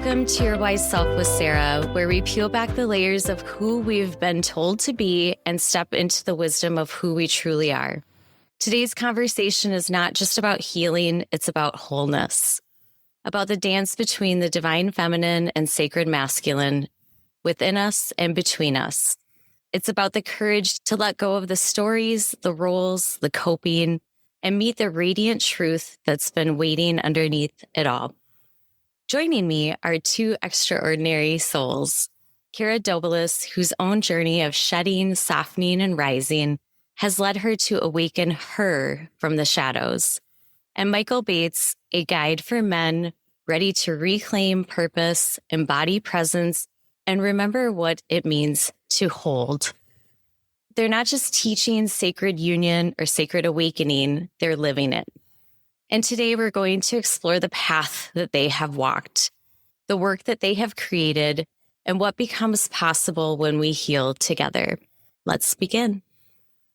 Welcome to Your Wise Self with Sarah, where we peel back the layers of who we've been told to be and step into the wisdom of who we truly are. Today's conversation is not just about healing, it's about wholeness, about the dance between the divine feminine and sacred masculine within us and between us. It's about the courage to let go of the stories, the roles, the coping, and meet the radiant truth that's been waiting underneath it all. Joining me are two extraordinary souls, Kara Dobelis, whose own journey of shedding, softening, and rising has led her to awaken her from the shadows, and Mikaal Bates, a guide for men ready to reclaim purpose, embody presence, and remember what it means to hold. They're not just teaching sacred union or sacred awakening, they're living it. And today we're going to explore the path that they have walked, the work that they have created, and what becomes possible when we heal together. Let's begin.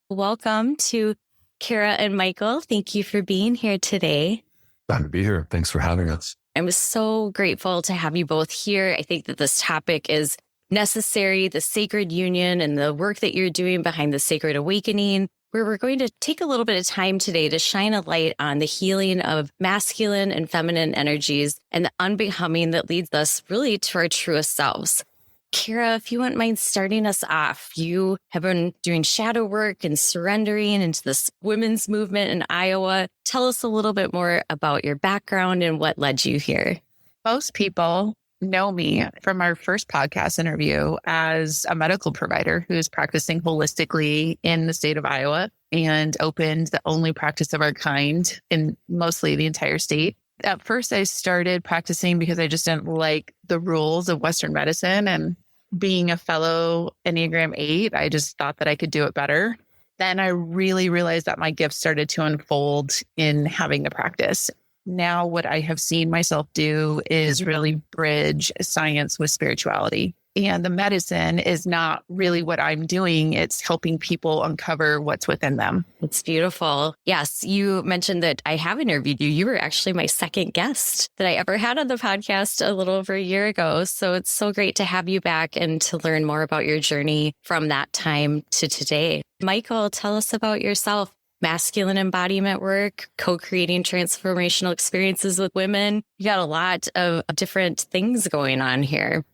Welcome to Kara and Mikaal. Thank you for being here today. Glad to be here. Thanks for having us. I'm so grateful to have you both here. I think that this topic is necessary, the sacred union and the work that you're doing behind the sacred awakening, where we're going to take a little bit of time today to shine a light on the healing of masculine and feminine energies and the unbecoming that leads us really to our truest selves. Kara, if you wouldn't mind starting us off, you have been doing shadow work and surrendering into this women's movement in Iowa. Tell us a little bit more about your background and what led you here. Most people know me from our first podcast interview as a medical provider who is practicing holistically in the state of Iowa and opened the only practice of our kind in mostly the entire state. At first, I started practicing because I just didn't like the rules of Western medicine, and being a fellow Enneagram 8, I just thought that I could do it better. Then I really realized that my gifts started to unfold in having the practice. Now, what I have seen myself do is really bridge science with spirituality. And the medicine is not really what I'm doing. It's helping people uncover what's within them. It's beautiful. Yes, you mentioned that I have interviewed you. You were actually my second guest that I ever had on the podcast a little over a year ago. So it's so great to have you back and to learn more about your journey from that time to today. Mikaal, tell us about yourself. Masculine embodiment work, co-creating transformational experiences with women. You got a lot of different things going on here.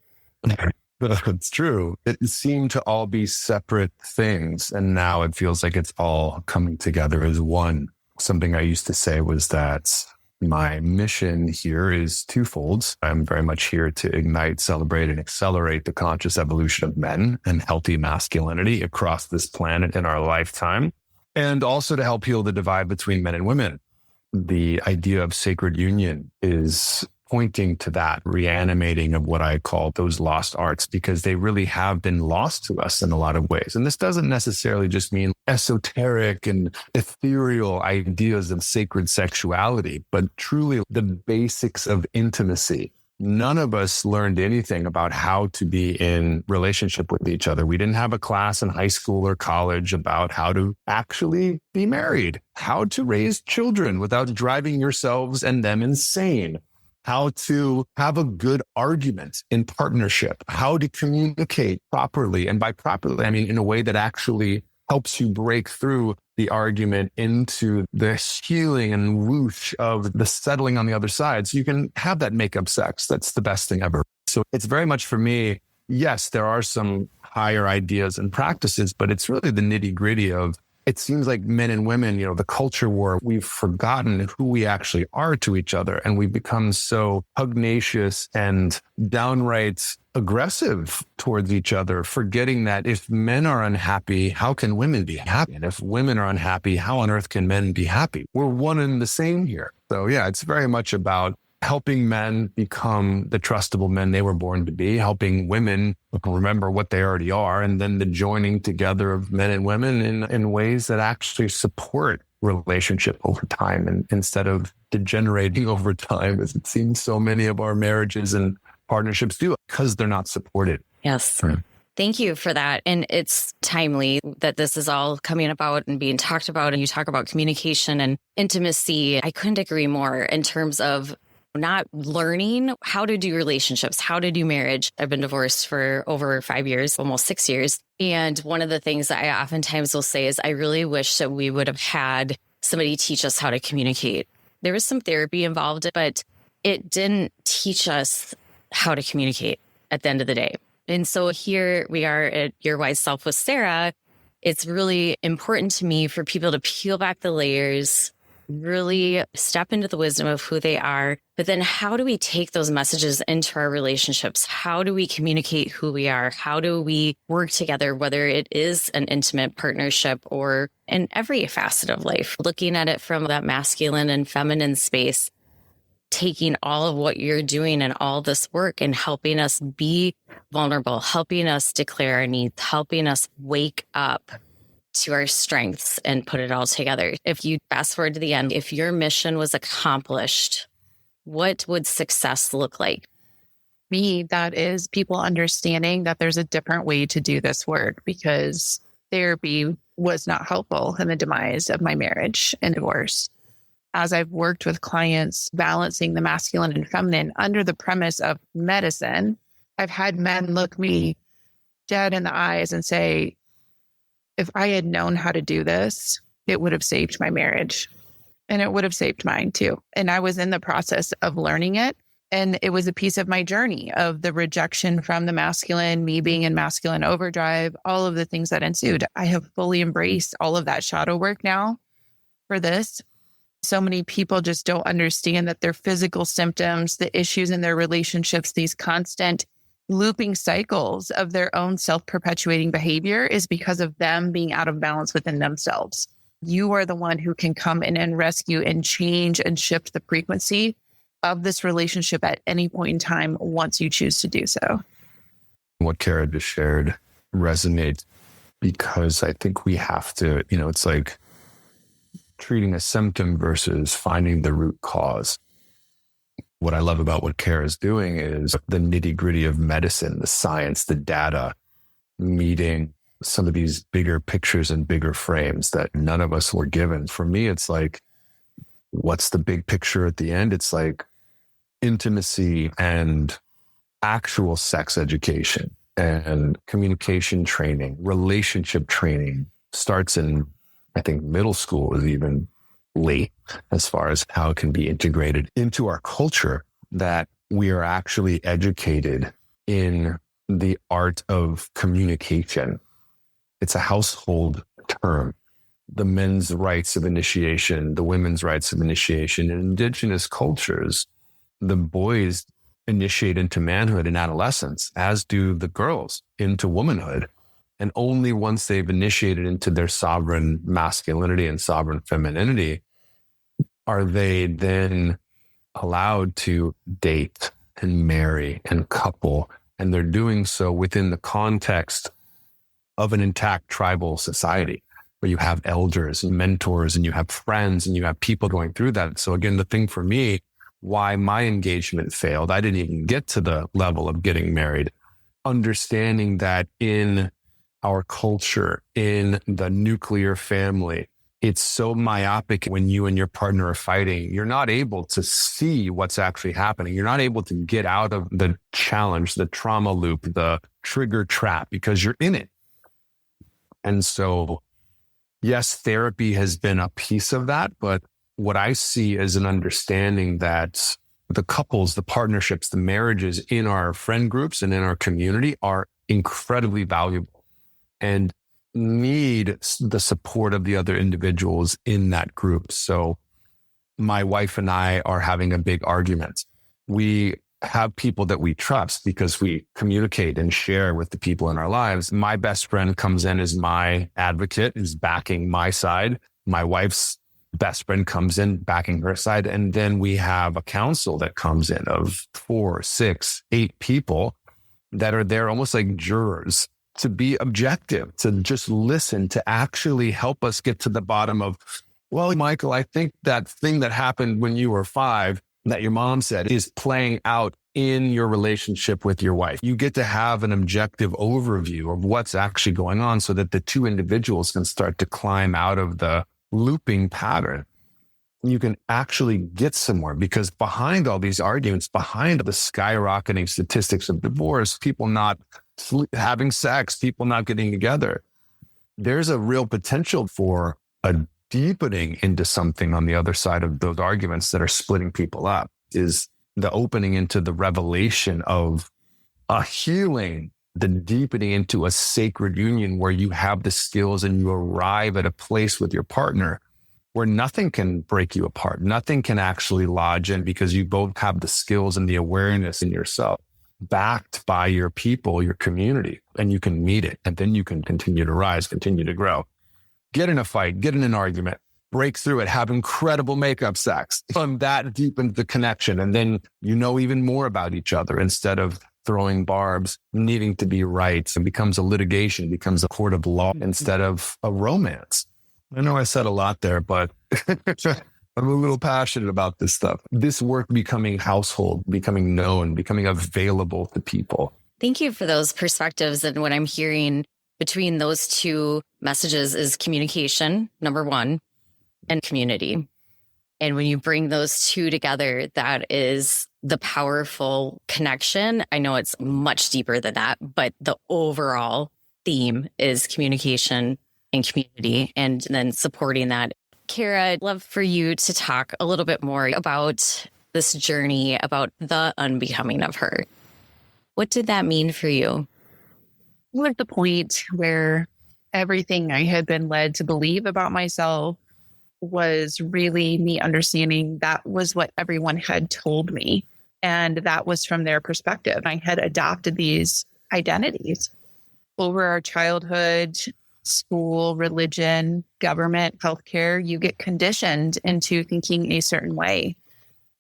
It's true. It seemed to all be separate things. And now it feels like it's all coming together as one. Something I used to say was that my mission here is twofold. I'm very much here to ignite, celebrate, and accelerate the conscious evolution of men and healthy masculinity across this planet in our lifetime. And also to help heal the divide between men and women. The idea of sacred union is pointing to that reanimating of what I call those lost arts, because they really have been lost to us in a lot of ways. And this doesn't necessarily just mean esoteric and ethereal ideas of sacred sexuality, but truly the basics of intimacy. None of us learned anything about how to be in relationship with each other. We didn't have a class in high school or college about how to actually be married, how to raise children without driving yourselves and them insane, how to have a good argument in partnership, how to communicate properly. And by properly, I mean in a way that actually helps you break through the argument into the healing and whoosh of the settling on the other side. So you can have that make-up sex. That's the best thing ever. So it's very much for me, yes, there are some higher ideas and practices, but it's really the nitty-gritty of, it seems like men and women, the culture war, we've forgotten who we actually are to each other. And we've become so pugnacious and downright aggressive towards each other, forgetting that if men are unhappy, how can women be happy? And if women are unhappy, how on earth can men be happy? We're one and the same here. So yeah, it's very much about helping men become the trustable men they were born to be, helping women remember what they already are, and then the joining together of men and women in ways that actually support relationship over time, and instead of degenerating over time, as it seems so many of our marriages and partnerships do, because they're not supported. Yes. Thank you for that. And it's timely that this is all coming about and being talked about. And you talk about communication and intimacy. I couldn't agree more in terms of not learning how to do relationships, how to do marriage. I've been divorced for over 5 years, almost 6 years. And one of the things that I oftentimes will say is I really wish that we would have had somebody teach us how to communicate. There was some therapy involved, but it didn't teach us how to communicate at the end of the day. And so here we are at Your Wise Self with Sarah. It's really important to me for people to peel back the layers, really step into the wisdom of who they are. But then how do we take those messages into our relationships? How do we communicate who we are? How do we work together, whether it is an intimate partnership or in every facet of life? Looking at it from that masculine and feminine space, taking all of what you're doing and all this work and helping us be vulnerable, helping us declare our needs, helping us wake up to our strengths and put it all together. If you fast forward to the end, if your mission was accomplished, what would success look like? Me, that is people understanding that there's a different way to do this work, because therapy was not helpful in the demise of my marriage and divorce. As I've worked with clients balancing the masculine and feminine under the premise of medicine, I've had men look me dead in the eyes and say, if I had known how to do this, it would have saved my marriage, and it would have saved mine too. And I was in the process of learning it. And it was a piece of my journey of the rejection from the masculine, me being in masculine overdrive, all of the things that ensued. I have fully embraced all of that shadow work now for this. So many people just don't understand that their physical symptoms, the issues in their relationships, these constant looping cycles of their own self-perpetuating behavior is because of them being out of balance within themselves. You are the one who can come in and rescue and change and shift the frequency of this relationship at any point in time once you choose to do so. What Kara just shared resonates because I think we have to, it's like treating a symptom versus finding the root cause. What I love about what Kara is doing is the nitty-gritty of medicine, the science, the data, meeting some of these bigger pictures and bigger frames that none of us were given. For me, it's like, what's the big picture at the end? It's like intimacy and actual sex education and communication training, relationship training starts in, I think, middle school is even late as far as how it can be integrated into our culture, that we are actually educated in the art of communication. It's a household term. The men's rites of initiation, the women's rites of initiation. In indigenous cultures, the boys initiate into manhood and adolescence, as do the girls into womanhood. And only once they've initiated into their sovereign masculinity and sovereign femininity are they then allowed to date and marry and couple. And they're doing so within the context of an intact tribal society where you have elders and mentors and you have friends and you have people going through that. So again, the thing for me, why my engagement failed, I didn't even get to the level of getting married, understanding that in our culture, in the nuclear family, it's so myopic when you and your partner are fighting. You're not able to see what's actually happening. You're not able to get out of the challenge, the trauma loop, the trigger trap, because you're in it. And so, yes, therapy has been a piece of that. But what I see is an understanding that the couples, the partnerships, the marriages in our friend groups and in our community are incredibly valuable and need the support of the other individuals in that group. So my wife and I are having a big argument. We have people that we trust because we communicate and share with the people in our lives. My best friend comes in as my advocate, is backing my side. My wife's best friend comes in backing her side. And then we have a council that comes in of 4, 6, 8 people that are there almost like jurors to be objective, to just listen, to actually help us get to the bottom of, well, Mikaal, I think that thing that happened when you were 5 that your mom said is playing out in your relationship with your wife. You get to have an objective overview of what's actually going on so that the two individuals can start to climb out of the looping pattern. you can actually get somewhere, because behind all these arguments, behind the skyrocketing statistics of divorce, people not having sex, people not getting together, there's a real potential for a deepening into something on the other side of those arguments that are splitting people up, is the opening into the revelation of a healing, the deepening into a sacred union where you have the skills and you arrive at a place with your partner where nothing can break you apart. Nothing can actually lodge in, because you both have the skills and the awareness in yourself, backed by your people, your community, and you can meet it. And then you can continue to rise, continue to grow, get in a fight, get in an argument, break through it, have incredible makeup sex. And that deepens the connection. And then you know even more about each other, instead of throwing barbs, needing to be right. It becomes a litigation, becomes a court of law instead of a romance. I know I said a lot there, but I'm a little passionate about this stuff. This work becoming household, becoming known, becoming available to people. Thank you for those perspectives. And what I'm hearing between those two messages is communication, number one, and community. And when you bring those two together, that is the powerful connection. I know it's much deeper than that, but the overall theme is communication and community, and then supporting that. Kara, I'd love for you to talk a little bit more about this journey, about the unbecoming of her. What did that mean for you? Was the point where everything I had been led to believe about myself was really me understanding that was what everyone had told me. And that was from their perspective. I had adopted these identities over our childhood, school, religion, government, healthcare. You get conditioned into thinking a certain way.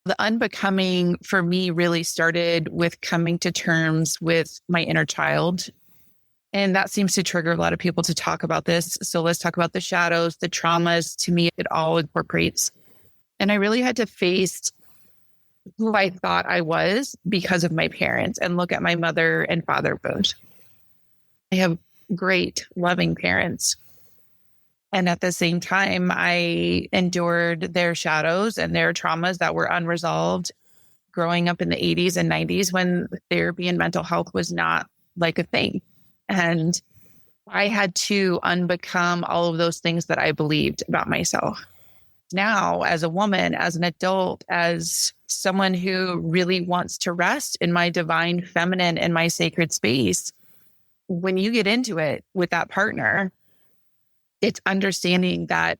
The unbecoming for me really started with coming to terms with my inner child. And that seems to trigger a lot of people to talk about this. So let's talk about the shadows, the traumas. To me, it all incorporates. And I really had to face who I thought I was because of my parents, and look at my mother and father both. I have great, loving parents. And at the same time, I endured their shadows and their traumas that were unresolved growing up in the 80s and 90s, when therapy and mental health was not like a thing. And I had to unbecome all of those things that I believed about myself. Now, as a woman, as an adult, as someone who really wants to rest in my divine feminine and my sacred space, when you get into it with that partner, it's understanding that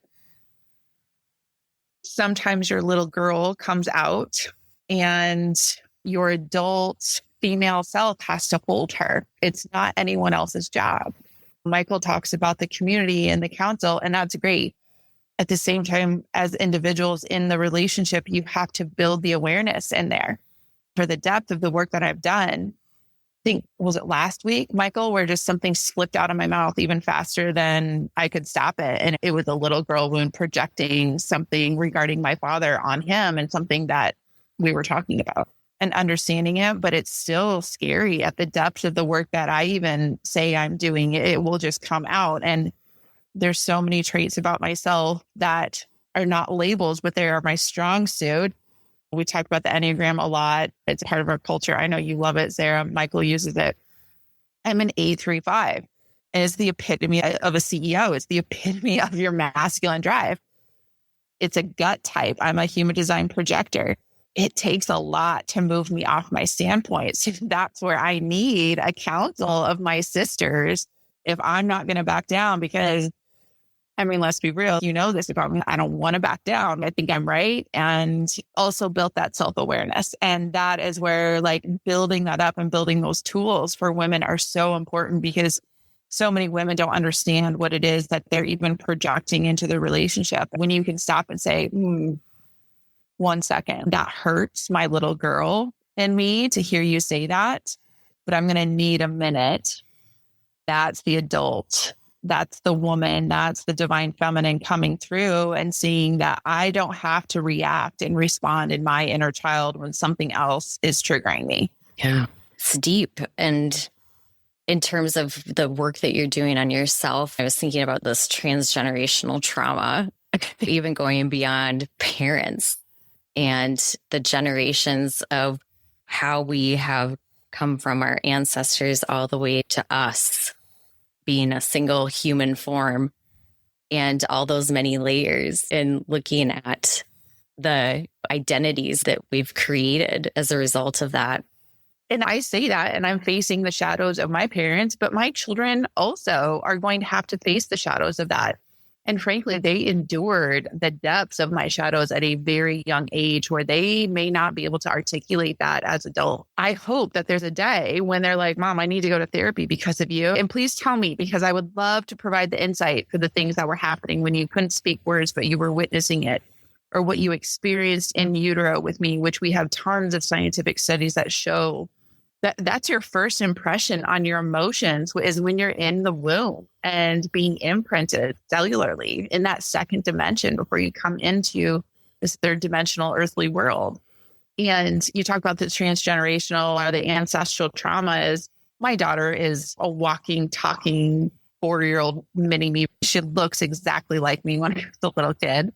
sometimes your little girl comes out and your adult female self has to hold her. It's not anyone else's job. Mikaal talks about the community and the council, and that's great. At the same time, as individuals in the relationship, you have to build the awareness in there. For the depth of the work that I've done, I think, was it last week, Mikaal, where just something slipped out of my mouth even faster than I could stop it. And it was a little girl wound projecting something regarding my father on him, and something that we were talking about and understanding it. But it's still scary at the depth of the work that I even say I'm doing. It will just come out. And there's so many traits about myself that are not labels, but they are my strong suit. We talk about the Enneagram a lot. It's part of our culture. I know you love it, Sarah. Mikaal uses it. I'm an A35. And it's the epitome of a CEO. It's the epitome of your masculine drive. It's a gut type. I'm a human design projector. It takes a lot to move me off my standpoint. So that's where I need a council of my sisters if I'm not going to back down, because I mean, let's be real. You know this about me. I don't want to back down. I think I'm right. And also built that self-awareness. And that is where, like, building that up and building those tools for women are so important, because so many women don't understand what it is that they're even projecting into the relationship. When you can stop and say, 1 second, that hurts my little girl in me to hear you say that, but I'm going to need a minute. That's the adult. That's the woman, that's the divine feminine coming through and seeing that I don't have to react and respond in my inner child when something else is triggering me. Yeah, it's deep. And in terms of the work that you're doing on yourself, I was thinking about this transgenerational trauma even going beyond parents and the generations of how we have come from our ancestors all the way to us being a single human form and all those many layers, and looking at the identities that we've created as a result of that. And I say that, and I'm facing the shadows of my parents, but my children also are going to have to face the shadows of that. And frankly, they endured the depths of my shadows at a very young age where they may not be able to articulate that as adults. I hope that there's a day when they're like, Mom, I need to go to therapy because of you. And please tell me, because I would love to provide the insight for the things that were happening when you couldn't speak words, but you were witnessing it, or what you experienced in utero with me, which we have tons of scientific studies that show that's your first impression on your emotions is when you're in the womb and being imprinted cellularly in that second dimension before you come into this third dimensional earthly world. And you talk about the transgenerational or the ancestral traumas. My daughter is a walking, talking 4-year-old mini me. She looks exactly like me when I was a little kid.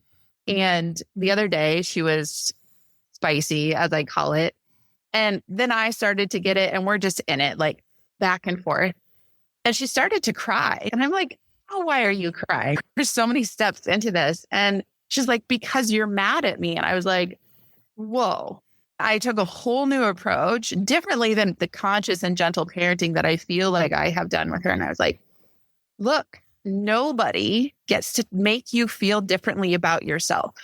And the other day she was spicy, as I call it. And then I started to get it, and we're just in it, like back and forth. And she started to cry. And I'm like, oh, why are you crying? There's so many steps into this. And she's like, because you're mad at me. And I was like, whoa. I took a whole new approach, differently than the conscious and gentle parenting that I feel like I have done with her. And I was like, look, nobody gets to make you feel differently about yourself.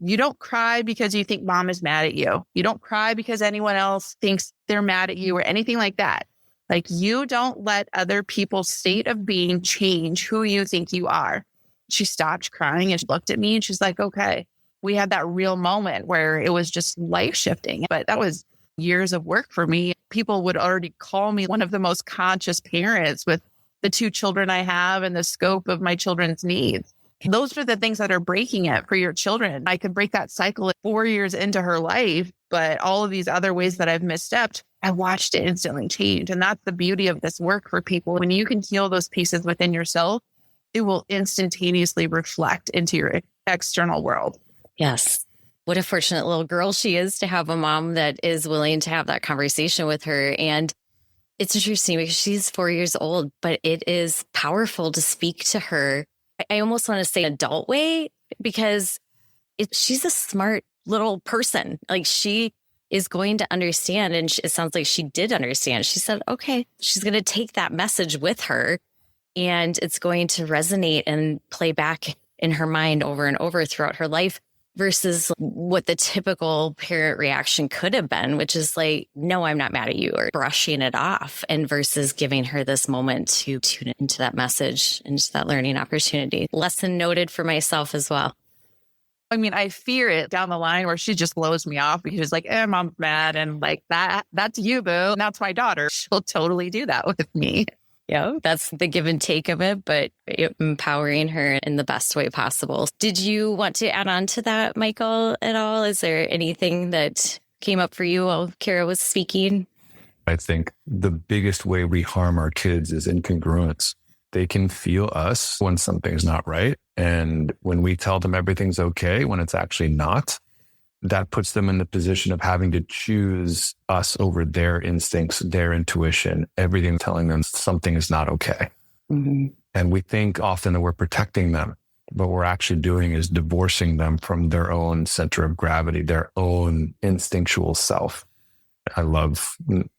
You don't cry because you think Mom is mad at you. You don't cry because anyone else thinks they're mad at you or anything like that. Like, you don't let other people's state of being change who you think you are. She stopped crying and she looked at me and she's like, okay. We had that real moment where it was just life shifting, but that was years of work for me. People would already call me one of the most conscious parents with the 2 children I have and the scope of my children's needs. Those are the things that are breaking it for your children. I could break that cycle 4 years into her life, but all of these other ways that I've misstepped, I watched it instantly change. And that's the beauty of this work for people. When you can heal those pieces within yourself, it will instantaneously reflect into your external world. Yes. What a fortunate little girl she is to have a mom that is willing to have that conversation with her. And it's interesting because she's 4 years old, but it is powerful to speak to her. I almost want to say adult way, because she's a smart little person. Like, she is going to understand. And it sounds like she did understand. She said, okay, she's going to take that message with her and it's going to resonate and play back in her mind over and over throughout her life, versus what the typical parent reaction could have been, which is like, no, I'm not mad at you, or brushing it off, and versus giving her this moment to tune into that message, into that learning opportunity. Lesson noted for myself as well. I mean, I fear it down the line where she just blows me off because she's like, Mom's mad. And like, that's you, boo. And that's my daughter. She'll totally do that with me. Yeah, that's the give and take of it, but empowering her in the best way possible. Did you want to add on to that, Mikaal, at all? Is there anything that came up for you while Kara was speaking? I think the biggest way we harm our kids is incongruence. They can feel us when something's not right. And when we tell them everything's okay, when it's actually not, that puts them in the position of having to choose us over their instincts, their intuition, everything telling them something is not okay. Mm-hmm. And we think often that we're protecting them, but what we're actually doing is divorcing them from their own center of gravity, their own instinctual self. I love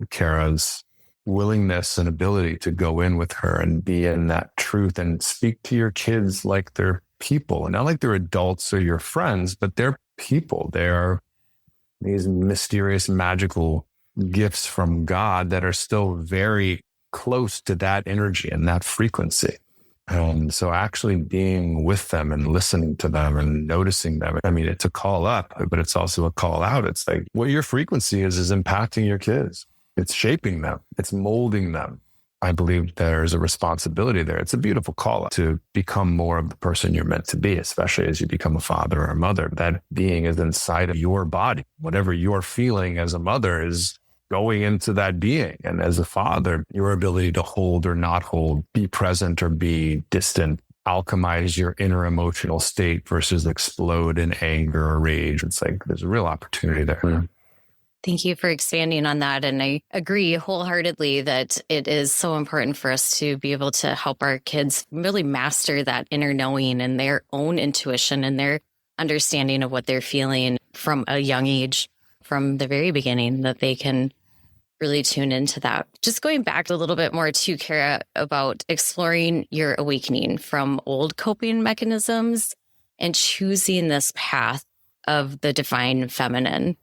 Kara's willingness and ability to go in with her and be in that truth and speak to your kids like they're people, and not like they're adults or your friends, but they're people. They are these mysterious, magical gifts from God that are still very close to that energy and that frequency. So actually being with them and listening to them and noticing them, I mean, it's a call up, but it's also a call out. It's like what your frequency is impacting your kids. It's shaping them. It's molding them. I believe there's a responsibility there. It's a beautiful call to become more of the person you're meant to be, especially as you become a father or a mother. That being is inside of your body. Whatever you're feeling as a mother is going into that being. And as a father, your ability to hold or not hold, be present or be distant, alchemize your inner emotional state versus explode in anger or rage. It's like there's a real opportunity there. Thank you for expanding on that. And I agree wholeheartedly that it is so important for us to be able to help our kids really master that inner knowing and their own intuition and their understanding of what they're feeling from a young age, from the very beginning, that they can really tune into that. Just going back a little bit more to Kara about exploring your awakening from old coping mechanisms and choosing this path of the divine feminine.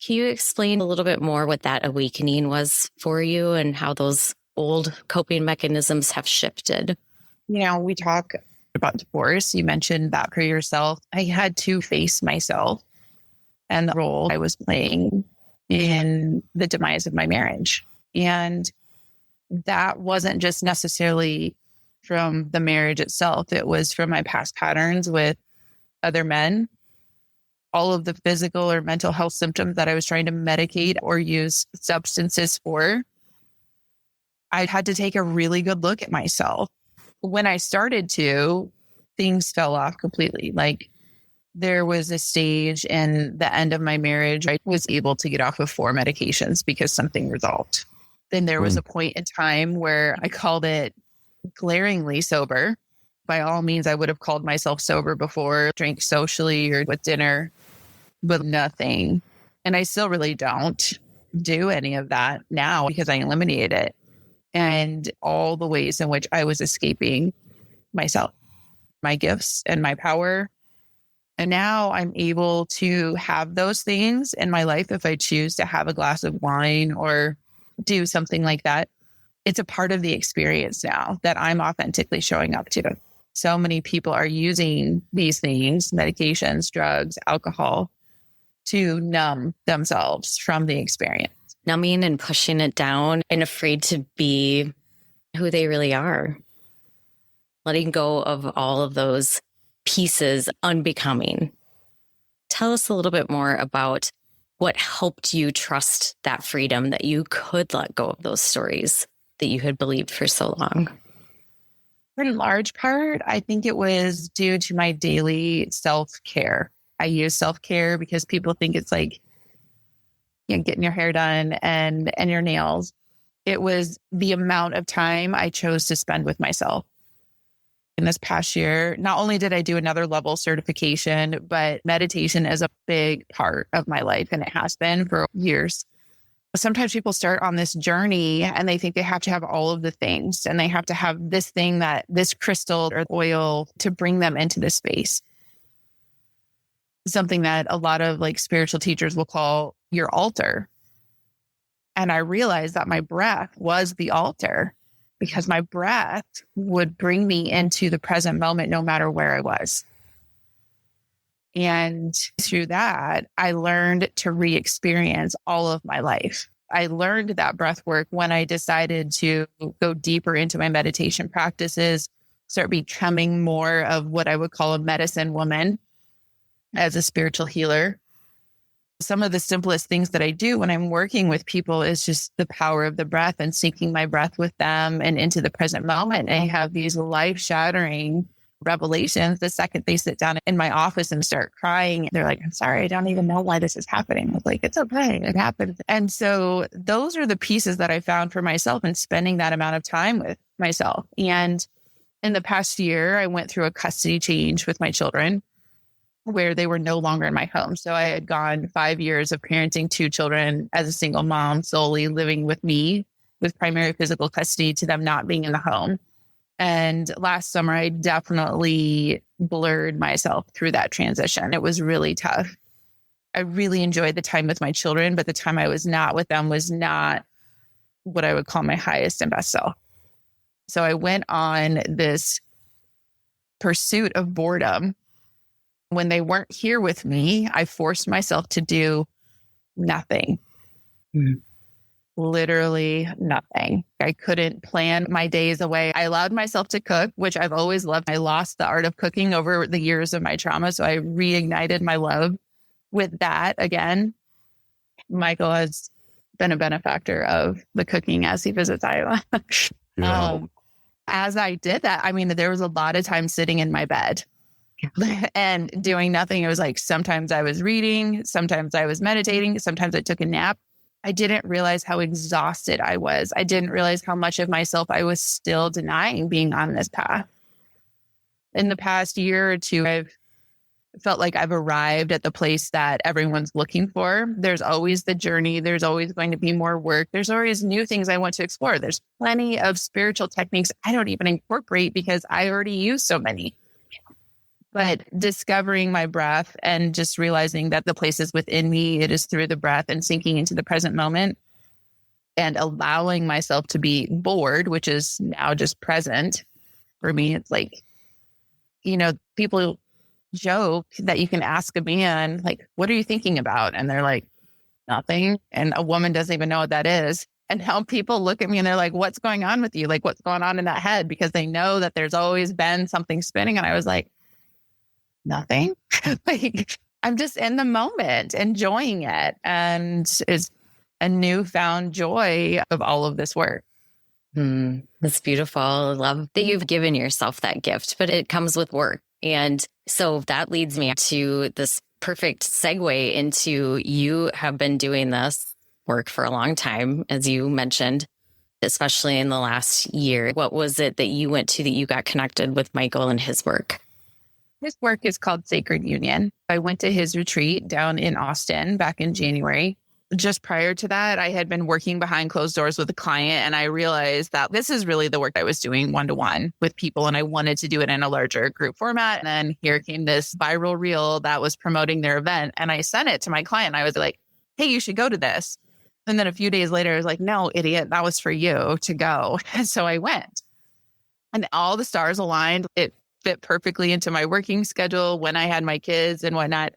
Can you explain a little bit more what that awakening was for you and how those old coping mechanisms have shifted? We talk about divorce. You mentioned that for yourself. I had to face myself and the role I was playing in the demise of my marriage. And that wasn't just necessarily from the marriage itself. It was from my past patterns with other men. All of the physical or mental health symptoms that I was trying to medicate or use substances for, I had to take a really good look at myself. When I started to, things fell off completely. Like there was a stage in the end of my marriage, I was able to get off of 4 medications because something resolved. Then there was a point in time where I called it glaringly sober. By all means, I would have called myself sober before, drank socially or with dinner, but nothing. And I still really don't do any of that now because I eliminated it. And all the ways in which I was escaping myself, my gifts and my power. And now I'm able to have those things in my life if I choose to have a glass of wine or do something like that. It's a part of the experience now that I'm authentically showing up to. So many people are using these things, medications, drugs, alcohol, to numb themselves from the experience. Numbing and pushing it down and afraid to be who they really are. Letting go of all of those pieces, unbecoming. Tell us a little bit more about what helped you trust that freedom that you could let go of those stories that you had believed for so long. In large part, I think it was due to my daily self-care. I use self-care because people think it's like getting your hair done and your nails. It was the amount of time I chose to spend with myself. In this past year, not only did I do another level certification, but meditation is a big part of my life, and it has been for years. Sometimes people start on this journey and they think they have to have all of the things and they have to have this thing, this crystal or oil to bring them into this space. Something that a lot of spiritual teachers will call your altar. And I realized that my breath was the altar because my breath would bring me into the present moment no matter where I was. And through that, I learned to re-experience all of my life. I learned that breath work when I decided to go deeper into my meditation practices, start becoming more of what I would call a medicine woman as a spiritual healer. Some of the simplest things that I do when I'm working with people is just the power of the breath and syncing my breath with them and into the present moment. And I have these life-shattering revelations the second they sit down in my office and start crying. They're like, I'm sorry, I don't even know why this is happening. I was like, it's okay, it happens. And so those are the pieces that I found for myself and spending that amount of time with myself. And in the past year, I went through a custody change with my children where they were no longer in my home. So I had gone 5 years of parenting 2 children as a single mom, solely living with me with primary physical custody to them not being in the home. And last summer, I definitely blurred myself through that transition. It was really tough. I really enjoyed the time with my children, but the time I was not with them was not what I would call my highest and best self. So I went on this pursuit of boredom. When they weren't here with me, I forced myself to do nothing. Literally nothing. I couldn't plan my days away. I allowed myself to cook, which I've always loved. I lost the art of cooking over the years of my trauma. So I reignited my love with that again. Mikaal has been a benefactor of the cooking as he visits Iowa. as I did that, there was a lot of time sitting in my bed and doing nothing. It was like sometimes I was reading, sometimes I was meditating, sometimes I took a nap. I didn't realize how exhausted I was. I didn't realize how much of myself I was still denying being on this path. In the past year or two, I've felt like I've arrived at the place that everyone's looking for. There's always the journey. There's always going to be more work. There's always new things I want to explore. There's plenty of spiritual techniques I don't even incorporate because I already use so many. But discovering my breath and just realizing that the place is within me, it is through the breath and sinking into the present moment and allowing myself to be bored, which is now just present. For me, it's like, people joke that you can ask a man, like, what are you thinking about? And they're like, nothing. And a woman doesn't even know what that is. And how people look at me and they're like, what's going on with you? Like, what's going on in that head? Because they know that there's always been something spinning. And I was like, nothing. Like, I'm just in the moment, enjoying it. And it's a newfound joy of all of this work. That's beautiful. I love that you've given yourself that gift, but it comes with work. And so that leads me to this perfect segue into you have been doing this work for a long time, as you mentioned, especially in the last year. What was it that you went to that you got connected with Mikaal and his work? His work is called Sacred Union. I went to his retreat down in Austin back in January. Just prior to that, I had been working behind closed doors with a client, and I realized that this is really the work I was doing one-to-one with people, and I wanted to do it in a larger group format. And then here came this viral reel that was promoting their event, and I sent it to my client. I was like, hey, you should go to this. And then a few days later, I was like, no, idiot, that was for you to go. And so I went, and all the stars aligned. It fit perfectly into my working schedule when I had my kids and whatnot.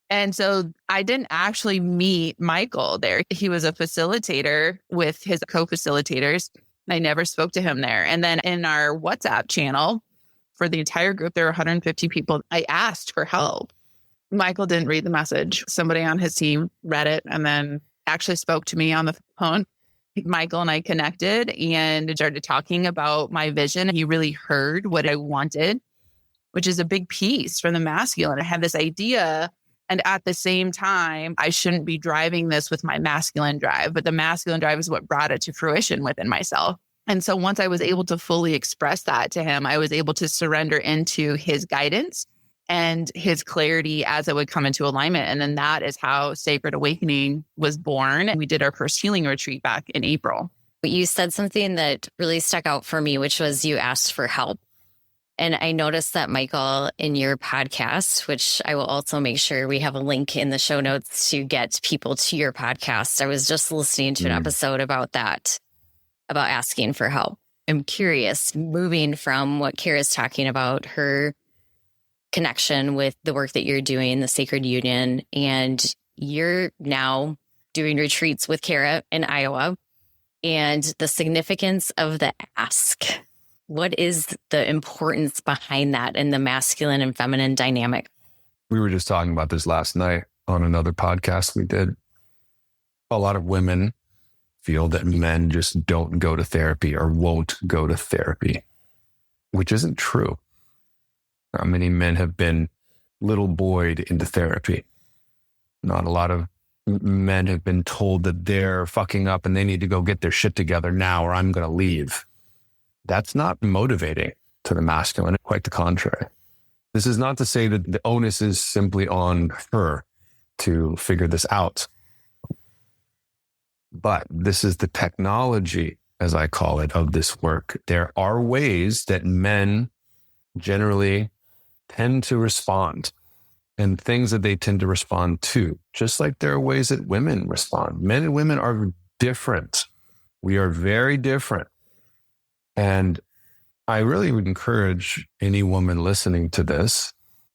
And so I didn't actually meet Mikaal there. He was a facilitator with his co-facilitators. I never spoke to him there. And then in our WhatsApp channel for the entire group, there were 150 people. I asked for help. Mikaal didn't read the message. Somebody on his team read it and then actually spoke to me on the phone. Mikaal and I connected and started talking about my vision. He really heard what I wanted, which is a big piece from the masculine. I had this idea. And at the same time, I shouldn't be driving this with my masculine drive, but the masculine drive is what brought it to fruition within myself. And so once I was able to fully express that to him, I was able to surrender into his guidance and his clarity as it would come into alignment. And then that is how Sacred Awakening was born. And we did our first healing retreat back in April. You said something that really stuck out for me, which was you asked for help. And I noticed that, Mikaal, in your podcast, which I will also make sure we have a link in the show notes to get people to your podcast. I was just listening to an episode about that, about asking for help. I'm curious, moving from what Kara's talking about, her connection with the work that you're doing, the Sacred Union, and you're now doing retreats with Kara in Iowa, and the significance of the ask. What is the importance behind that in the masculine and feminine dynamic? We were just talking about this last night on another podcast we did. A lot of women feel that men just don't go to therapy or won't go to therapy, which isn't true. Many men have been little boyed into therapy. Not a lot of men have been told that they're fucking up and they need to go get their shit together now or I'm going to leave. That's not motivating to the masculine, quite the contrary. This is not to say that the onus is simply on her to figure this out. But this is the technology, as I call it, of this work. There are ways that men generally tend to respond and things that they tend to respond to, just like there are ways that women respond. Men and women are different. We are very different. And I really would encourage any woman listening to this,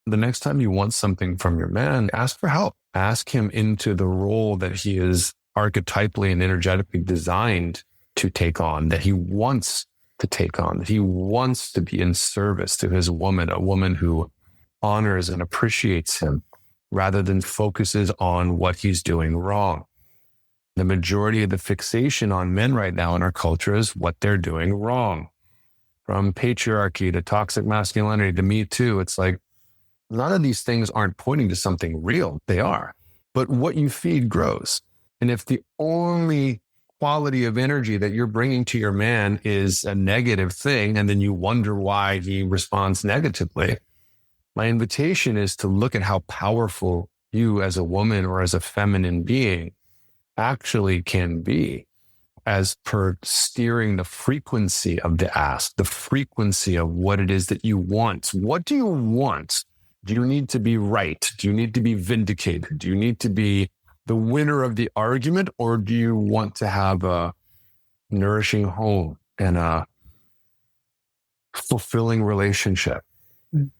the next time you want something from your man, ask for help. Ask him into the role that he is archetypally and energetically designed to take on, that he wants to take on, that he wants to be in service to his woman, a woman who honors and appreciates him rather than focuses on what he's doing wrong. The majority of the fixation on men right now in our culture is what they're doing wrong. from patriarchy to toxic masculinity to Me Too. It's like, none of these things aren't pointing to something real. They are. But what you feed grows. And if the only quality of energy that you're bringing to your man is a negative thing, and then you wonder why he responds negatively, my invitation is to look at how powerful you as a woman or as a feminine being actually can be, as per steering the frequency of the ask, the frequency of what it is that you want. What do you want? Do you need to be right? Do you need to be vindicated? Do you need to be the winner of the argument? Or do you want to have a nourishing home and a fulfilling relationship?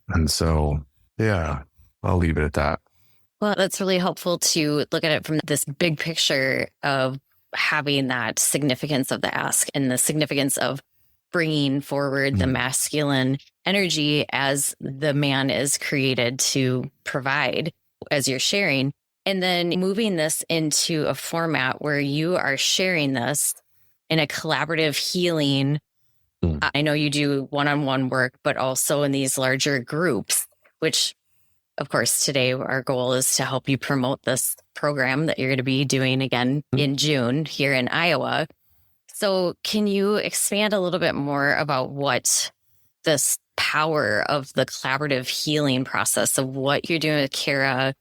And so, yeah, I'll leave it at that. Well, that's really helpful to look at it from this big picture of having that significance of the ask and the significance of bringing forward the masculine energy as the man is created to provide, as you're sharing. And then moving this into a format where you are sharing this in a collaborative healing. I know you do one-on-one work, but also in these larger groups, which, of course, today our goal is to help you promote this program that you're going to be doing again in June here in Iowa. So can you expand a little bit more about what this power of the collaborative healing process of what you're doing with Kara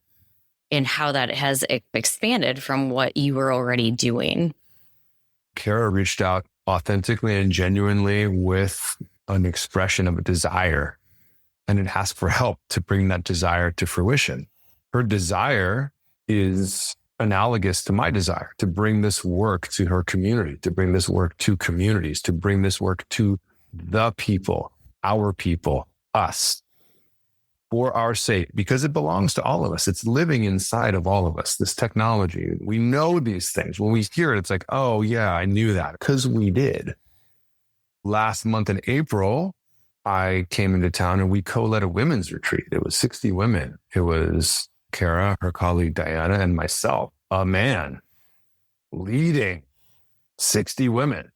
and how that has expanded from what you were already doing? Kara reached out authentically and genuinely with an expression of a desire, and it asked for help to bring that desire to fruition. Her desire is analogous to my desire to bring this work to her community, to bring this work to communities, to bring this work to the people, our people, us, for our sake, because it belongs to all of us. It's living inside of all of us, this technology. We know these things. When we hear it, it's like, oh yeah, I knew that, because we did. Last month in April, I came into town and we co-led a women's retreat. It was 60 women. It was Kara, her colleague Diana, and myself, a man, leading 60 women.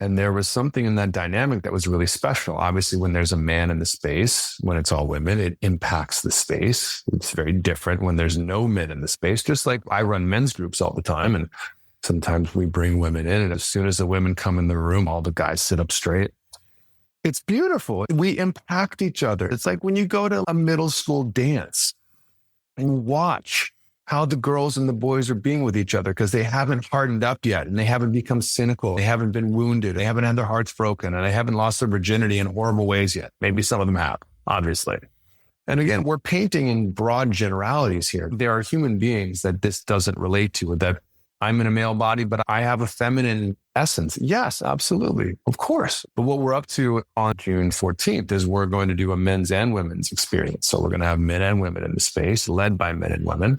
And there was something in that dynamic that was really special. Obviously, when there's a man in the space, when it's all women, it impacts the space. It's very different when there's no men in the space, just like I run men's groups all the time. And sometimes we bring women in, and as soon as the women come in the room, all the guys sit up straight. It's beautiful. We impact each other. It's like when you go to a middle school dance and watch how the girls and the boys are being with each other because they haven't hardened up yet and they haven't become cynical. They haven't been wounded. They haven't had their hearts broken and they haven't lost their virginity in horrible ways yet. Maybe some of them have, obviously. And again, we're painting in broad generalities here. There are human beings that this doesn't relate to, that I'm in a male body, but I have a feminine essence. Yes, absolutely. Of course. But what we're up to on June 14th is we're going to do a men's and women's experience. So we're going to have men and women in the space, led by men and women,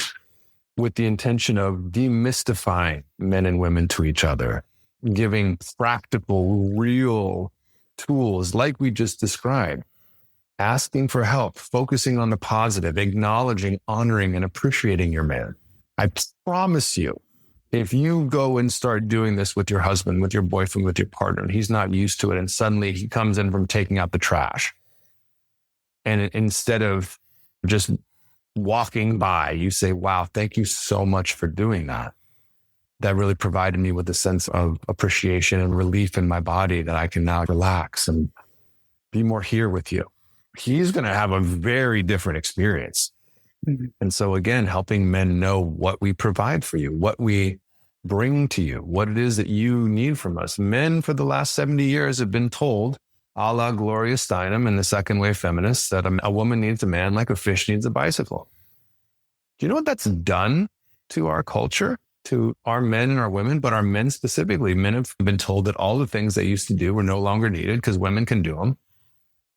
with the intention of demystifying men and women to each other, giving practical, real tools like we just described, asking for help, focusing on the positive, acknowledging, honoring, and appreciating your man. I promise you, if you go and start doing this with your husband, with your boyfriend, with your partner, and he's not used to it, and suddenly he comes in from taking out the trash, and instead of just walking by, you say, wow, thank you so much for doing that. That really provided me with a sense of appreciation and relief in my body that I can now relax and be more here with you. He's going to have a very different experience. Mm-hmm. And so again, helping men know what we provide for you, what we bring to you, what it is that you need from us. Men for the last 70 years have been told, a la Gloria Steinem and the second wave feminists, that a woman needs a man like a fish needs a bicycle. Do you know what that's done to our culture, to our men and our women, but our men specifically? Men have been told that all the things they used to do were no longer needed because women can do them.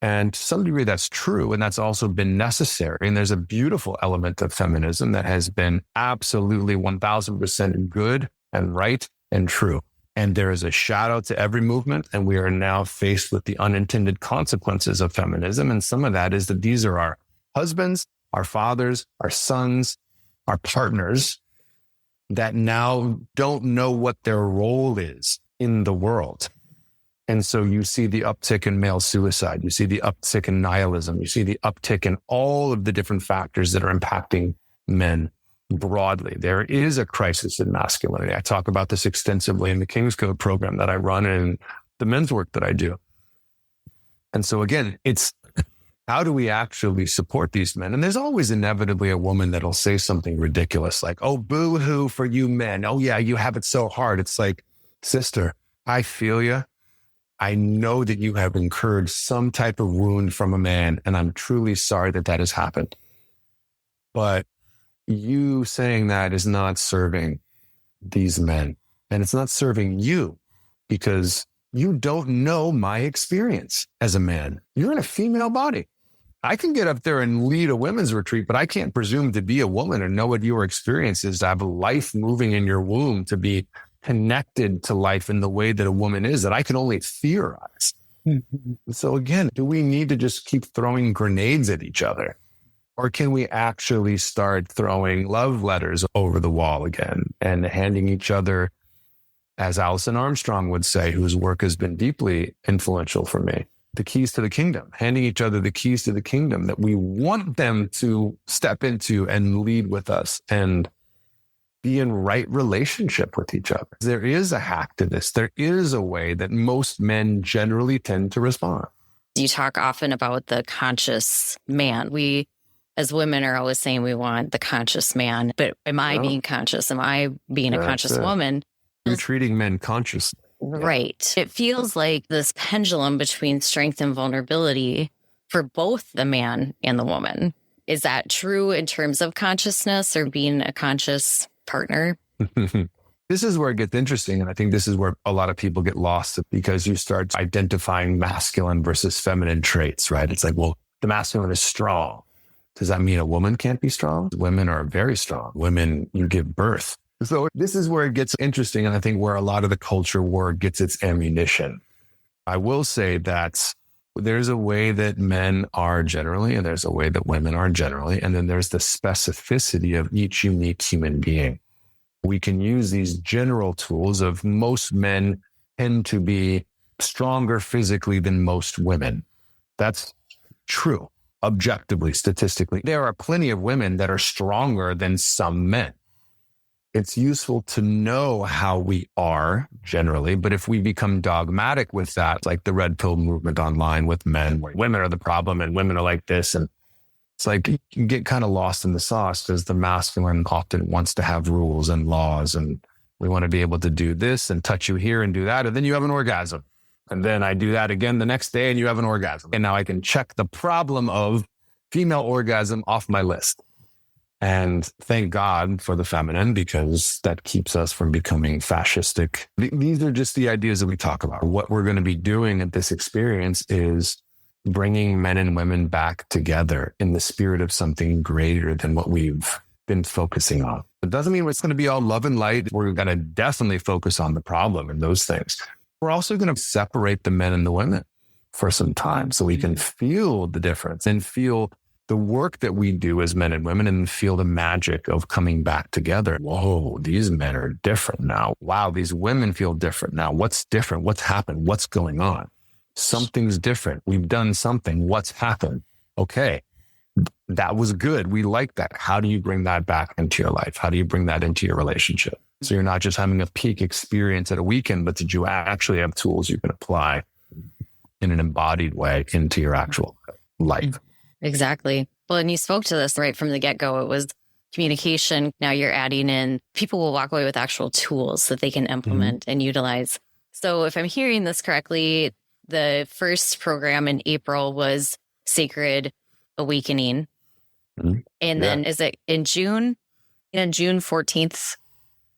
And to some degree, that's true. And that's also been necessary. And there's a beautiful element of feminism that has been absolutely 1000% good and right and true. And there is a shadow to every movement. And we are now faced with the unintended consequences of feminism. And some of that is that these are our husbands, our fathers, our sons, our partners that now don't know what their role is in the world. And so you see the uptick in male suicide. You see the uptick in nihilism. You see the uptick in all of the different factors that are impacting men broadly. There is a crisis in masculinity. I talk about this extensively in the King's Code program that I run and the men's work that I do. And so again, it's how do we actually support these men? And there's always inevitably a woman that'll say something ridiculous like, oh, boo-hoo for you men. Oh, yeah, you have it so hard. It's like, sister, I feel you. I know that you have incurred some type of wound from a man, and I'm truly sorry that that has happened. But you saying that is not serving these men, and it's not serving you because you don't know my experience as a man. You're in a female body. I can get up there and lead a women's retreat, but I can't presume to be a woman and know what your experience is, to have life moving in your womb, to be connected to life in the way that a woman is, that I can only theorize. So again, do we need to just keep throwing grenades at each other? Or can we actually start throwing love letters over the wall again and handing each other, as Alison Armstrong would say, whose work has been deeply influential for me, the keys to the kingdom, handing each other the keys to the kingdom that we want them to step into and lead with us and be in right relationship with each other. There is a hack to this. There is a way that most men generally tend to respond. You talk often about the conscious man. We, as women, are always saying we want the conscious man, but am I being conscious? Am I being a conscious woman? You're treating men consciously. Right. It feels like this pendulum between strength and vulnerability for both the man and the woman. Is that true in terms of consciousness or being a conscious partner? This is where it gets interesting. And I think this is where a lot of people get lost because you start identifying masculine versus feminine traits, right? It's like, well, the masculine is strong. Does that mean a woman can't be strong? Women are very strong. Women, you give birth. So this is where it gets interesting. And I think where a lot of the culture war gets its ammunition. I will say that there's a way that men are generally, and there's a way that women are generally, and then there's the specificity of each unique human being. We can use these general tools of most men tend to be stronger physically than most women. That's true, objectively, statistically. There are plenty of women that are stronger than some men. It's useful to know how we are generally, but if we become dogmatic with that, like the red pill movement online with men, where women are the problem and women are like this, and it's like you can get kind of lost in the sauce because the masculine often wants to have rules and laws, and we want to be able to do this and touch you here and do that, and then you have an orgasm. And then I do that again the next day and you have an orgasm. And now I can check the problem of female orgasm off my list. And thank God for the feminine, because that keeps us from becoming fascistic. These are just the ideas that we talk about. What we're going to be doing at this experience is bringing men and women back together in the spirit of something greater than what we've been focusing on. It doesn't mean it's going to be all love and light. We're going to definitely focus on the problem and those things. We're also going to separate the men and the women for some time so we can feel the difference and feel the work that we do as men and women and feel the magic of coming back together. Whoa, these men are different now. Wow, these women feel different now. What's different? What's happened? What's going on? Something's different. We've done something. What's happened? Okay, that was good. We like that. How do you bring that back into your life? How do you bring that into your relationship? So you're not just having a peak experience at a weekend, but did you actually have tools you can apply in an embodied way into your actual life? Exactly. Well, and you spoke to this right from the get-go. It was communication. Now you're adding in, people will walk away with actual tools that they can implement and utilize. So if I'm hearing this correctly, the first program in April was Sacred Awakening. And then is it in June? June 14th?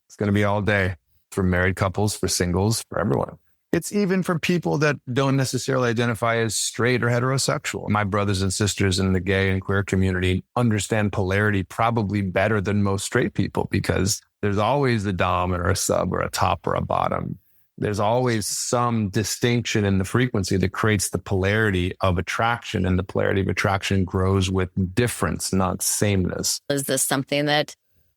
It's going to be all day for married couples, for singles, for everyone. It's even for people that don't necessarily identify as straight or heterosexual. My brothers and sisters in the gay and queer community understand polarity probably better than most straight people, because there's always a dom or a sub or a top or a bottom. There's always some distinction in the frequency that creates the polarity of attraction, and the polarity of attraction grows with difference, not sameness. Is this something that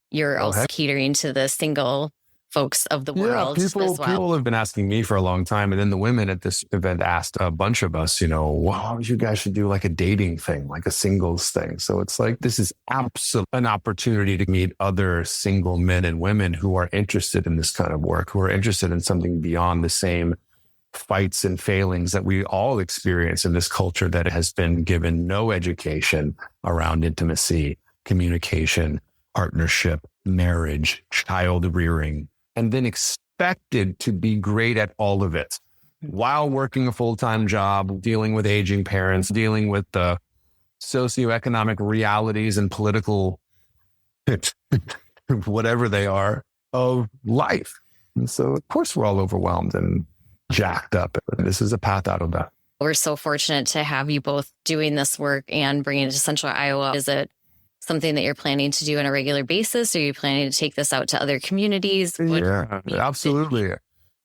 you're also catering to the single folks of the Yeah, world as well. people have been asking me for a long time. And then the women at this event asked a bunch of us, wow, you guys should do like a dating thing, like a singles thing. So it's like, this is absolutely an opportunity to meet other single men and women who are interested in this kind of work, who are interested in something beyond the same fights and failings that we all experience in this culture that has been given no education around intimacy, communication, partnership, marriage, child rearing, and then expected to be great at all of it while working a full-time job, dealing with aging parents, dealing with the socioeconomic realities and political, whatever they are, of life. And so, of course, we're all overwhelmed and jacked up. This is a path out of that. We're so fortunate to have you both doing this work and bringing it to Central Iowa. Is it something that you're planning to do on a regular basis? Or are you planning to take this out to other communities? Yeah, absolutely.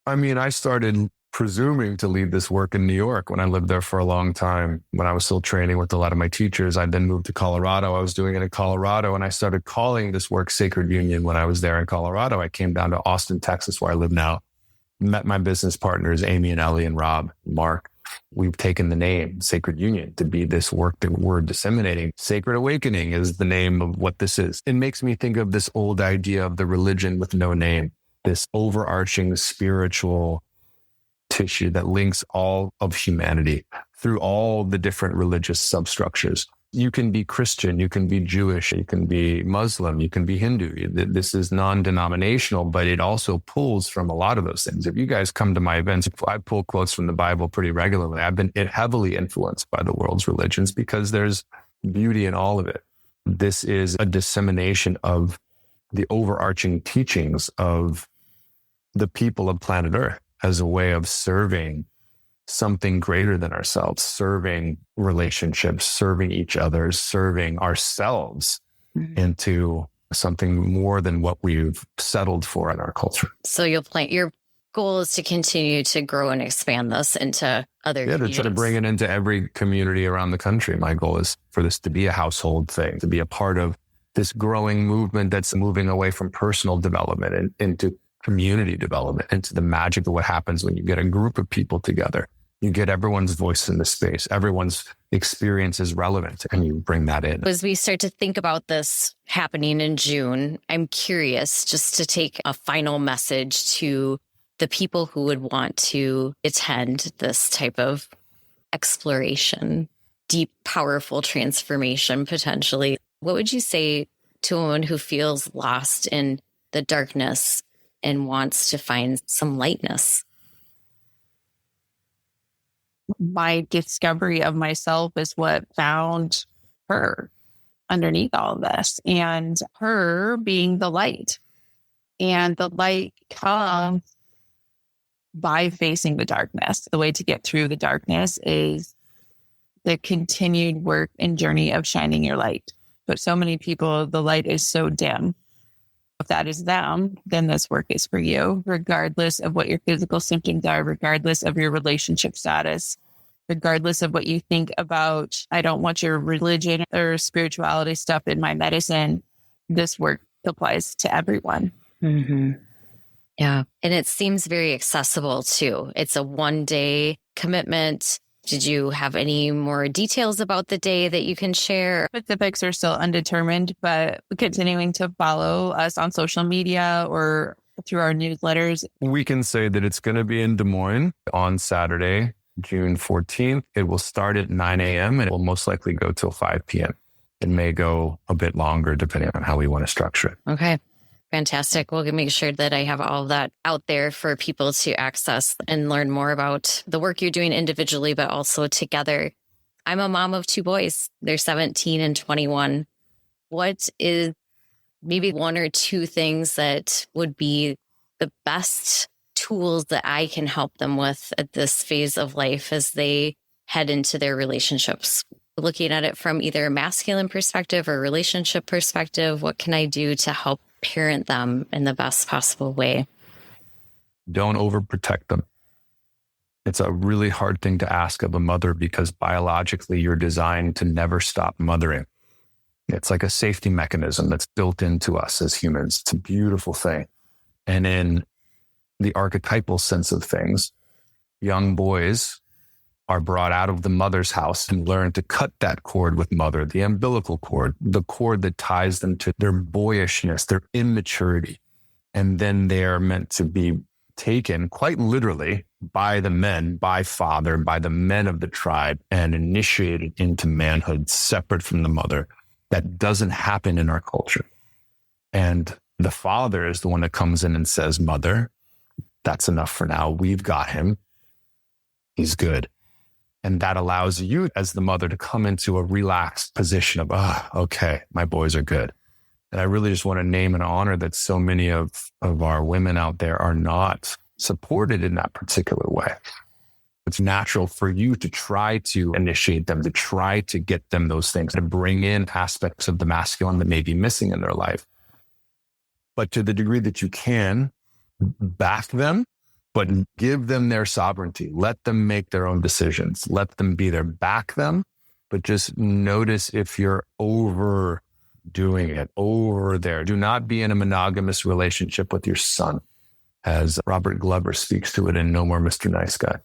I mean, I started presuming to lead this work in New York when I lived there for a long time. When I was still training with a lot of my teachers, I then moved to Colorado. I was doing it in Colorado, and I started calling this work Sacred Union when I was there in Colorado. I came down to Austin, Texas, where I live now, met my business partners, Amy and Ellie and Rob, and Mark. We've taken the name Sacred Union to be this work that we're disseminating. Sacred Awakening is the name of what this is. It makes me think of this old idea of the religion with no name, this overarching spiritual tissue that links all of humanity through all the different religious substructures. You can be Christian, you can be Jewish, you can be Muslim, you can be Hindu. This is non-denominational, but it also pulls from a lot of those things. If you guys come to my events, I pull quotes from the Bible pretty regularly. I've been heavily influenced by the world's religions because there's beauty in all of it. This is a dissemination of the overarching teachings of the people of planet Earth as a way of serving something greater than ourselves, serving relationships, serving each other, serving ourselves into something more than what we've settled for in our culture. So your goal is to continue to grow and expand this into other communities. To try to bring it into every community around the country. My goal is for this to be a household thing, to be a part of this growing movement that's moving away from personal development and into community development, into the magic of what happens when you get a group of people together. You get everyone's voice in the space. Everyone's experience is relevant, and you bring that in. As we start to think about this happening in June, I'm curious just to take a final message to the people who would want to attend this type of exploration, deep, powerful transformation, potentially. What would you say to a woman who feels lost in the darkness and wants to find some lightness? My discovery of myself is what found her underneath all of this, and her being the light. And the light comes by facing the darkness. The way to get through the darkness is the continued work and journey of shining your light. But so many people, the light is so dim. If that is them, then this work is for you, regardless of what your physical symptoms are, regardless of your relationship status, regardless of what you think about, I don't want your religion or spirituality stuff in my medicine. This work applies to everyone. Mm-hmm. Yeah. And it seems very accessible too. It's a 1-day commitment. Did you have any more details about the day that you can share? Specifics are still undetermined, but continuing to follow us on social media or through our newsletters. We can say that it's going to be in Des Moines on Saturday, June 14th. It will start at 9 a.m. and it will most likely go till 5 p.m. It may go a bit longer depending on how we want to structure it. Okay. Fantastic. We'll make sure that I have all of that out there for people to access and learn more about the work you're doing individually, but also together. I'm a mom of 2 boys. They're 17 and 21. What is maybe 1 or 2 things that would be the best tools that I can help them with at this phase of life as they head into their relationships? Looking at it from either a masculine perspective or relationship perspective, what can I do to help parent them in the best possible way? Don't overprotect them. It's a really hard thing to ask of a mother because biologically you're designed to never stop mothering. It's like a safety mechanism that's built into us as humans. It's a beautiful thing. And in the archetypal sense of things, young boys are brought out of the mother's house and learn to cut that cord with mother, the umbilical cord, the cord that ties them to their boyishness, their immaturity. And then they are meant to be taken quite literally by the men, by father, by the men of the tribe, and initiated into manhood separate from the mother. That doesn't happen in our culture. And the father is the one that comes in and says, mother, that's enough for now. We've got him. He's good. And that allows you as the mother to come into a relaxed position of, okay, my boys are good. And I really just want to name and honor that so many of our women out there are not supported in that particular way. It's natural for you to try to initiate them, to try to get them those things, to bring in aspects of the masculine that may be missing in their life. But to the degree that you can, back them, but give them their sovereignty. Let them make their own decisions. Let them be there. Back them, but just notice if you're overdoing it, over there. Do not be in a monogamous relationship with your son, as Robert Glover speaks to it in No More Mr. Nice Guy.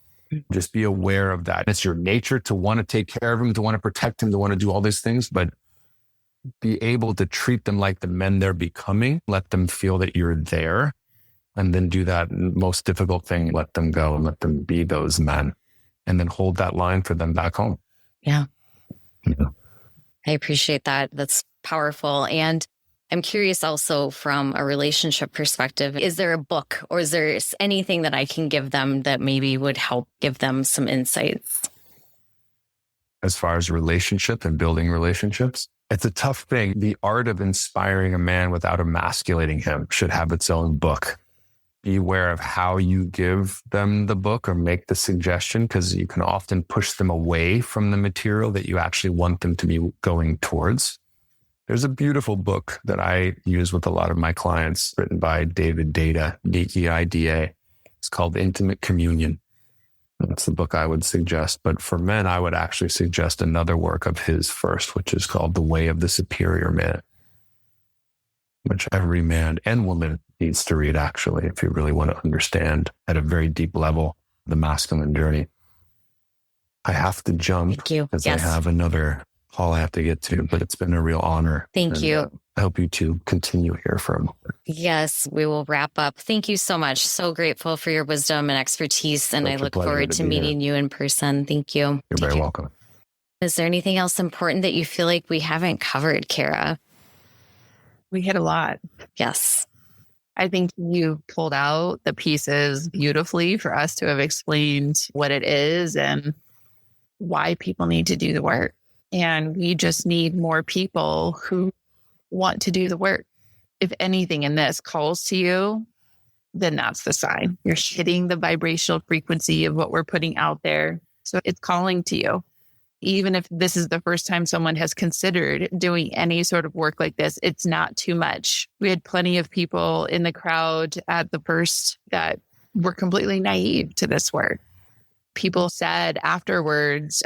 Just be aware of that. It's your nature to want to take care of him, to want to protect him, to want to do all these things, but be able to treat them like the men they're becoming. Let them feel that you're there. And then do that most difficult thing, let them go and let them be those men. And then hold that line for them back home. Yeah. I appreciate that. That's powerful. And I'm curious also from a relationship perspective, is there a book or is there anything that I can give them that maybe would help give them some insights? As far as relationship and building relationships, it's a tough thing. The art of inspiring a man without emasculating him should have its own book. Be aware of how you give them the book or make the suggestion, because you can often push them away from the material that you actually want them to be going towards. There's a beautiful book that I use with a lot of my clients written by David Deida, D-E-I-D-A. It's called Intimate Communion. That's the book I would suggest. But for men, I would actually suggest another work of his first, which is called The Way of the Superior Man, which every man and woman needs to read, actually, if you really want to understand at a very deep level the masculine journey. I have to jump because I have another call I have to get to, but it's been a real honor. Thank you. I hope you two continue here for a moment. Yes, we will wrap up. Thank you so much. So grateful for your wisdom and expertise, and I look forward to meeting you in person. Thank you. You're very welcome. Is there anything else important that you feel like we haven't covered, Kara? We hit a lot. Yes. I think you pulled out the pieces beautifully for us to have explained what it is and why people need to do the work. And we just need more people who want to do the work. If anything in this calls to you, then that's the sign. You're hitting the vibrational frequency of what we're putting out there. So it's calling to you. Even if this is the first time someone has considered doing any sort of work like this, it's not too much. We had plenty of people in the crowd at the first that were completely naive to this work. People said afterwards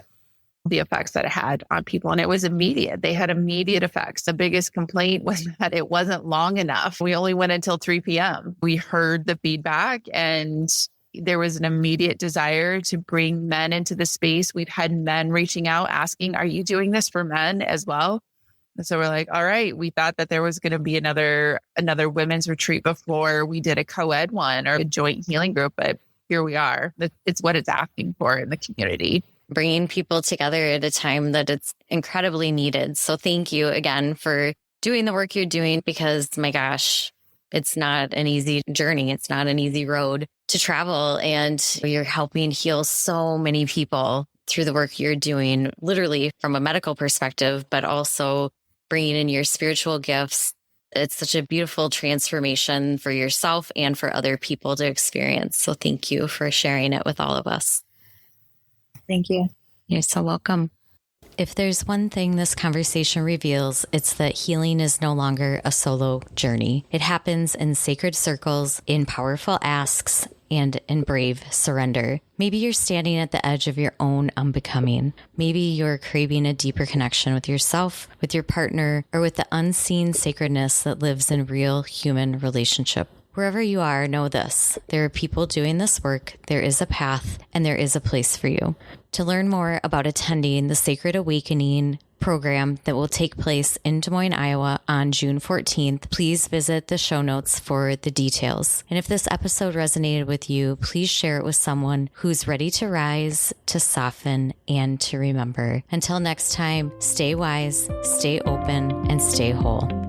the effects that it had on people, and it was immediate. They had immediate effects. The biggest complaint was that it wasn't long enough. We only went until 3 p.m. We heard the feedback, and there was an immediate desire to bring men into the space. We've had men reaching out asking, are you doing this for men as well? And so we're like, all right, we thought that there was going to be another women's retreat before we did a co-ed one or a joint healing group, but here we are. It's what it's asking for in the community. Bringing people together at a time that it's incredibly needed. So thank you again for doing the work you're doing, because my gosh, it's not an easy journey. It's not an easy road to travel. And you're helping heal so many people through the work you're doing, literally from a medical perspective, but also bringing in your spiritual gifts. It's such a beautiful transformation for yourself and for other people to experience. So thank you for sharing it with all of us. Thank you. You're so welcome. If there's one thing this conversation reveals, it's that healing is no longer a solo journey. It happens in sacred circles, in powerful asks, and in brave surrender. Maybe you're standing at the edge of your own unbecoming. Maybe you're craving a deeper connection with yourself, with your partner, or with the unseen sacredness that lives in real human relationship Wherever you are, know this. There are people doing this work, there is a path, and there is a place for you. To learn more about attending the Sacred Awakening program that will take place in Des Moines, Iowa on June 14th, please visit the show notes for the details. And if this episode resonated with you, please share it with someone who's ready to rise, to soften, and to remember. Until next time, stay wise, stay open, and stay whole.